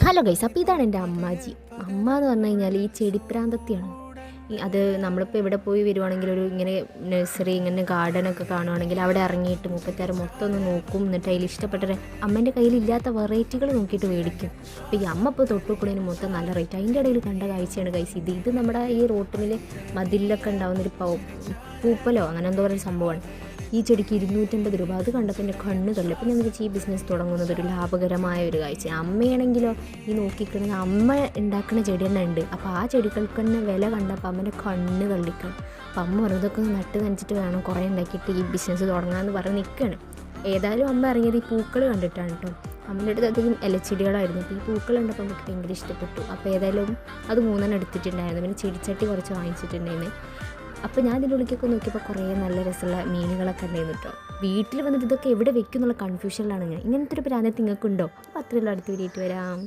Hello guys, അപ്പോൾ ഇതാണ് എൻ്റെ അമ്മാജി. അമ്മ എന്ന് പറഞ്ഞു കഴിഞ്ഞാൽ ഈ ചെടിപ്രാന്തത്തിയാണ്. അത് നമ്മളിപ്പോൾ ഇവിടെ പോയി വരുവാണെങ്കിൽ ഒരു ഇങ്ങനെ നഴ്സറി ഇങ്ങനെ ഗാർഡനൊക്കെ കാണുവാണെങ്കിൽ അവിടെ ഇറങ്ങിയിട്ട് മുപ്പത്താറ് മൊത്തം ഒന്ന് നോക്കും. എന്നിട്ട് അതിൽ ഇഷ്ടപ്പെട്ട അമ്മേൻ്റെ കയ്യിലില്ലാത്ത വെറൈറ്റികൾ നോക്കിയിട്ട് മേടിക്കും. അപ്പോൾ ഈ അമ്മ ഇപ്പോൾ തൊട്ടുകൂടേന് മൊത്തം നല്ല റേറ്റ്. അതിൻ്റെ ഇടയിൽ കണ്ട കാഴ്ചയാണ് ഗൈസ് ഇത് നമ്മുടെ ഈ റോട്ടിൽ മതിലൊക്കെ ഉണ്ടാകുന്നൊരു പൂപ്പലോ അങ്ങനെ എന്തോ പറയുന്ന സംഭവമാണ്. ഈ ചെടിക്ക് 250 രൂപ. അത് കണ്ടപ്പോൾ എൻ്റെ കണ്ണ് തള്ളി. അപ്പോൾ ഞാൻ വിചാരിച്ചു ഈ ബിസിനസ് തുടങ്ങുന്നത് ഒരു ലാഭകരമായ ഒരു കാഴ്ച. അമ്മയാണെങ്കിലോ ഈ നോക്കിക്കണമെങ്കിൽ അമ്മ ഉണ്ടാക്കുന്ന ചെടി തന്നെ ഉണ്ട്. അപ്പോൾ ആ ചെടികൾക്ക് തന്നെ വില കണ്ടപ്പോൾ അമ്മേൻ്റെ കണ്ണ് തള്ളിക്കണം. അപ്പോൾ അമ്മ പറഞ്ഞതൊക്കെ നട്ട് നനച്ചിട്ട് വേണം കുറേ ഉണ്ടാക്കിയിട്ട് ഈ ബിസിനസ് തുടങ്ങാമെന്ന് പറഞ്ഞ് നിൽക്കുകയാണ്. ഏതായാലും അമ്മ ഇറങ്ങിയത് ഈ പൂക്കൾ കണ്ടിട്ടാണ് കേട്ടോ. അമ്മയുടെ അടുത്ത് അധികം ഇലച്ചെടികളായിരുന്നു. അപ്പോൾ ഈ പൂക്കൾ കണ്ടപ്പോൾ നമുക്ക് ഭയങ്കര ഇഷ്ടപ്പെട്ടു. അപ്പോൾ ഏതായാലും അത് 3 എടുത്തിട്ടുണ്ടായിരുന്നു. പിന്നെ ചെടിച്ചട്ടി കുറച്ച് വാങ്ങിച്ചിട്ടുണ്ടായിരുന്നു. അപ്പോൾ ഞാൻ ഇതിൻ്റെ ഉള്ളിലേക്കൊക്കെ നോക്കിയപ്പോൾ കുറേ നല്ല രസമുള്ള മീനുകളൊക്കെ ഉണ്ടായിരുന്നു കേട്ടോ. വീട്ടിൽ വന്നിട്ട് ഇതൊക്കെ എവിടെ വെക്കും എന്നുള്ള കൺഫ്യൂഷനിലാണ് ഞാൻ. ഇങ്ങനത്തെ ഒരു പ്രാന്തം നിങ്ങൾക്കുണ്ടോ? അപ്പോൾ അത്രയുള്ള അടുത്ത വീഡിയോ വരാം.